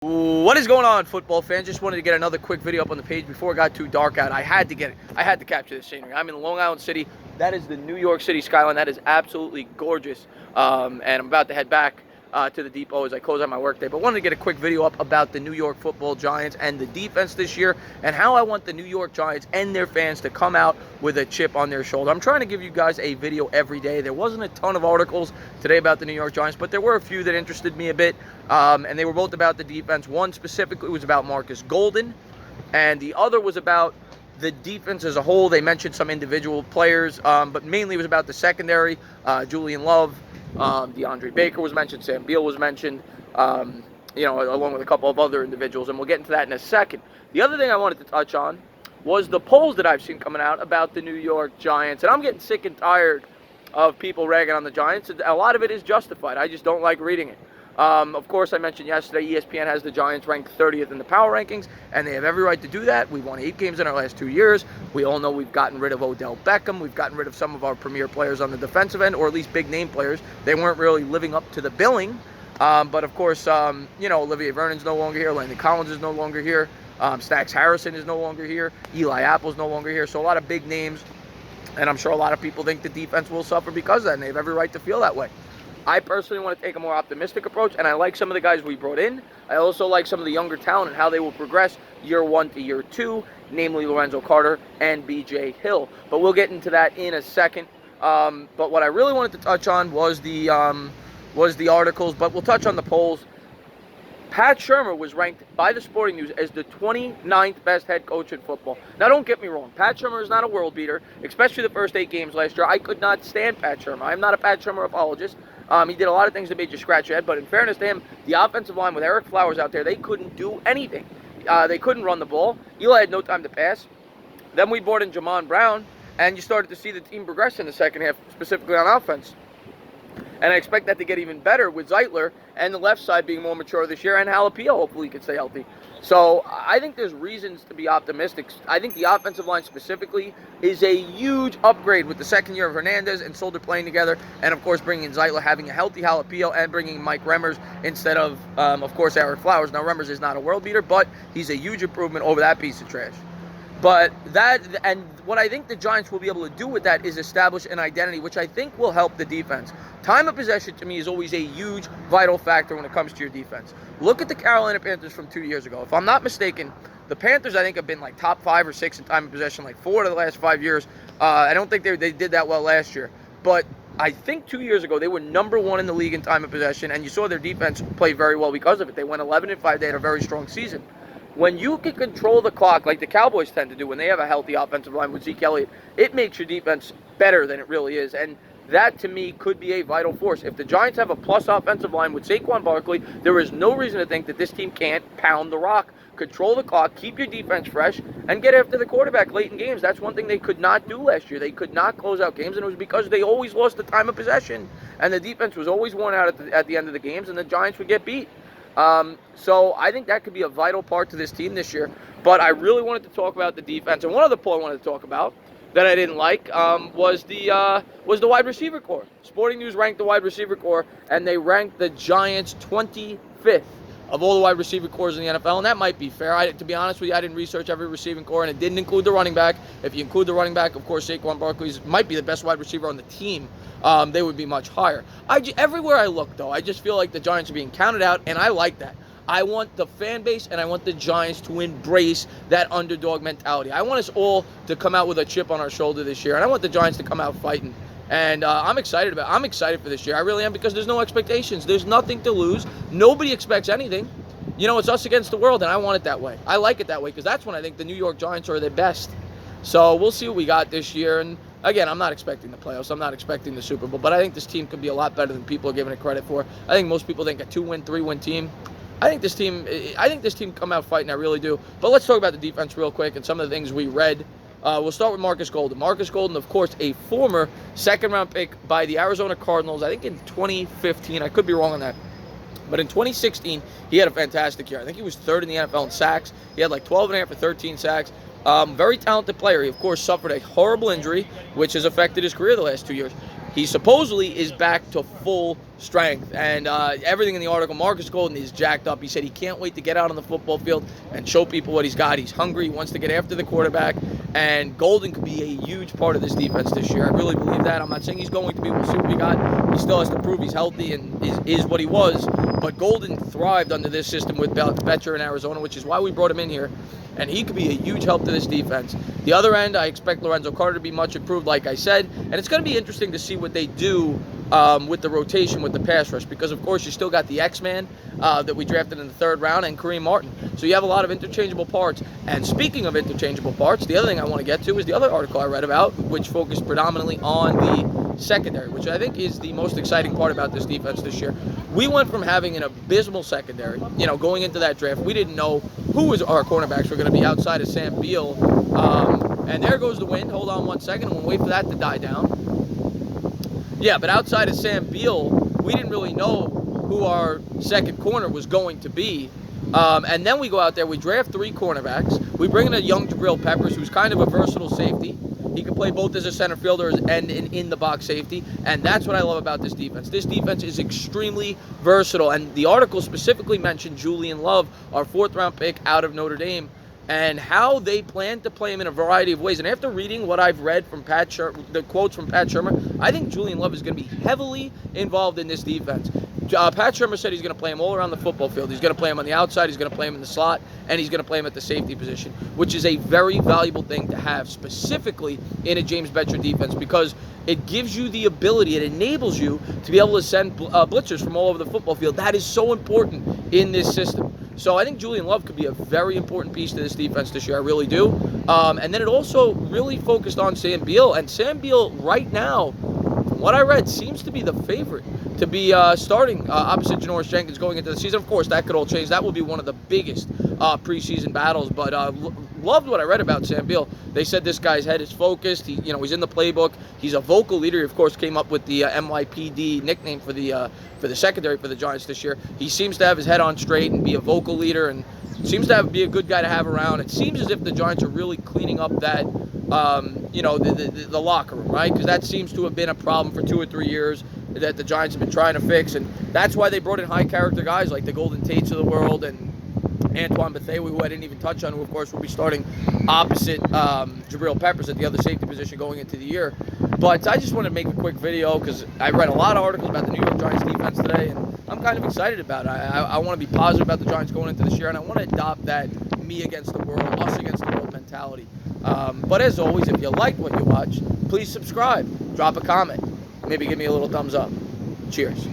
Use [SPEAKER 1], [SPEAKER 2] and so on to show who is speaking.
[SPEAKER 1] What is going on, football fans? Just wanted to get another quick video up on the page before it got too dark out. I had to get it. I had to capture the scenery. I'm in Long Island City. That is the New York City skyline. That is absolutely gorgeous. And I'm about to head back to the depot as I close out my workday. But wanted to get a quick video up about the New York Football Giants and the defense this year, and how I want the New York Giants and their fans to come out with a chip on their shoulder. I'm trying to give you guys a video every day. There wasn't a ton of articles today about the New York Giants, but there were a few that interested me a bit, and they were both about the defense. One specifically was about Marcus Golden, and the other was about the defense as a whole. They mentioned some individual players, but mainly it was about the secondary. Julian Love, DeAndre Baker was mentioned, Sam Beal was mentioned, along with a couple of other individuals, and we'll get into that in a second. The other thing I wanted to touch on was the polls that I've seen coming out about the New York Giants, and I'm getting sick and tired of people ragging on the Giants, and a lot of it is justified. I just don't like reading it. Of course, I mentioned yesterday, ESPN has the Giants ranked 30th in the power rankings, and they have every right to do that. We've won 8 games in our last 2 years. We all know we've gotten rid of Odell Beckham. We've gotten rid of some of our premier players on the defensive end, or at least big-name players. They weren't really living up to the billing. But, of course, Olivier Vernon's no longer here. Landon Collins is no longer here. Stax Harrison is no longer here. Eli Apple's no longer here. So a lot of big names, and I'm sure a lot of people think the defense will suffer because of that, and they have every right to feel that way. I personally want to take a more optimistic approach, and I like some of the guys we brought in. I also like some of the younger talent and how they will progress year 1 to year 2, namely Lorenzo Carter and B.J. Hill. But we'll get into that in a second. But what I really wanted to touch on was the articles, but we'll touch on the polls. Pat Shurmur was ranked by the Sporting News as the 29th best head coach in football. Now, don't get me wrong. Pat Shurmur is not a world beater, especially the first 8 games last year. I could not stand Pat Shurmur. I'm not a Pat Shurmur apologist. He did a lot of things that made you scratch your head, but in fairness to him, the offensive line with Eric Flowers out there, they couldn't do anything. They couldn't run the ball. Eli had no time to pass. Then we brought in Jamon Brown, and you started to see the team progress in the second half, specifically on offense. And I expect that to get even better with Zeitler and the left side being more mature this year, and Jalapeno hopefully could stay healthy. So I think there's reasons to be optimistic. I think the offensive line specifically is a huge upgrade with the second year of Hernandez and Solder playing together, and of course bringing in Zeitler, having a healthy Jalapeno, and bringing Mike Remmers instead of course, Eric Flowers. Now, Remmers is not a world beater, but he's a huge improvement over that piece of trash. But what I think the Giants will be able to do with that is establish an identity, which I think will help the defense. Time of possession, to me, is always a huge, vital factor when it comes to your defense. Look at the Carolina Panthers from 2 years ago. If I'm not mistaken, the Panthers, I think, have been like top 5 or 6 in time of possession, like 4 of the last 5 years. I don't think they did that well last year. But I think 2 years ago, they were number 1 in the league in time of possession, and you saw their defense play very well because of it. They went 11-5. They had a very strong season. When you can control the clock like the Cowboys tend to do when they have a healthy offensive line with Zeke Elliott, it makes your defense better than it really is. And that, to me, could be a vital force. If the Giants have a plus offensive line with Saquon Barkley, there is no reason to think that this team can't pound the rock, control the clock, keep your defense fresh, and get after the quarterback late in games. That's one thing they could not do last year. They could not close out games, and it was because they always lost the time of possession. And the defense was always worn out at the end of the games, and the Giants would get beat. So I think that could be a vital part to this team this year. But I really wanted to talk about the defense. And one other poll I wanted to talk about that I didn't like was the wide receiver core. Sporting News ranked the wide receiver core, and they ranked the Giants 25th of all the wide receiver cores in the NFL, and that might be fair. To be honest with you, I didn't research every receiving core, and it didn't include the running back. If you include the running back, of course, Saquon Barkley might be the best wide receiver on the team. They would be much higher. Everywhere I look, though, I just feel like the Giants are being counted out, and I like that. I want the fan base and I want the Giants to embrace that underdog mentality. I want us all to come out with a chip on our shoulder this year, and I want the Giants to come out fighting. And I'm excited for this year. I really am, because there's no expectations. There's nothing to lose. Nobody expects anything. It's us against the world, and I want it that way. I like it that way, because that's when I think the New York Giants are their best. So we'll see what we got this year. And again, I'm not expecting the playoffs. I'm not expecting the Super Bowl. But I think this team could be a lot better than people are giving it credit for. I think most people think a 2-win, 3-win team. I think this team come out fighting. I really do. But let's talk about the defense real quick and some of the things we read. We'll start with Marcus Golden. Marcus Golden, of course, a former second-round pick by the Arizona Cardinals, I think in 2015. I could be wrong on that. But in 2016, he had a fantastic year. I think he was 3rd in the NFL in sacks. He had like 12.5 or 13 sacks. Very talented player. He, of course, suffered a horrible injury, which has affected his career the last 2 years. he supposedly is back to full strength. And everything in the article, Marcus Golden is jacked up. He said he can't wait to get out on the football field and show people what he's got. He's hungry. He wants to get after the quarterback. And Golden could be a huge part of this defense this year. I really believe that. I'm not saying he's going to be. We'll see what we got. He still has to prove he's healthy and is what he was. But Golden thrived under this system with Betcher in Arizona, which is why we brought him in here. And he could be a huge help to this defense. The other end, I expect Lorenzo Carter to be much improved, like I said. And it's going to be interesting to see what they do with the rotation with the pass rush. Because, of course, you still got the X-Man that we drafted in the 3rd round and Kareem Martin. So you have a lot of interchangeable parts. And speaking of interchangeable parts, the other thing I want to get to is the other article I read about, which focused predominantly on the secondary, which I think is the most exciting part about this defense this year. We went from having an abysmal secondary, going into that draft. We didn't know who our cornerbacks were going to be outside of Sam Beal. And there goes the wind. Hold on one second. We'll wait for that to die down. Yeah, but outside of Sam Beal, we didn't really know who our second corner was going to be. And then we go out there, we draft 3 cornerbacks. We bring in a young Jabril Peppers, who's kind of a versatile safety. He can play both as a center fielder and an in-the-box safety, and that's what I love about this defense. This defense is extremely versatile, and the article specifically mentioned Julian Love, our 4th-round pick out of Notre Dame, and how they plan to play him in a variety of ways. And after reading what I've read from the quotes from Pat Shurmur, I think Julian Love is going to be heavily involved in this defense. Pat Shurmur said he's going to play him all around the football field. He's going to play him on the outside, he's going to play him in the slot, and he's going to play him at the safety position, which is a very valuable thing to have, specifically in a James Betcher defense, because it gives you the ability, it enables you to be able to send blitzers from all over the football field. That is so important in this system. So I think Julian Love could be a very important piece to this defense this year. I really do. And then it also really focused on Sam Beal. And Sam Beal right now, from what I read, seems to be the favorite to be starting opposite Janoris Jenkins going into the season. Of course, that could all change. That will be one of the biggest preseason battles. But loved what I read about Sam Beal. They said this guy's head is focused. He's in the playbook. He's a vocal leader. He, of course, came up with the NYPD nickname for the secondary for the Giants this year. He seems to have his head on straight and be a vocal leader, and seems to be a good guy to have around. It seems as if the Giants are really cleaning up that, the locker room, right? Because that seems to have been a problem for 2 or 3 years that the Giants have been trying to fix, and that's why they brought in high-character guys like the Golden Tates of the world and Antoine Bethea, who I didn't even touch on, who, of course, will be starting opposite Jabril Peppers at the other safety position going into the year. But I just wanted to make a quick video because I read a lot of articles about the New York Giants defense today, and I'm kind of excited about it. I want to be positive about the Giants going into this year, and I want to adopt that me against the world, us against the world mentality. But as always, if you liked what you watched, please subscribe, drop a comment, maybe give me a little thumbs up. Cheers.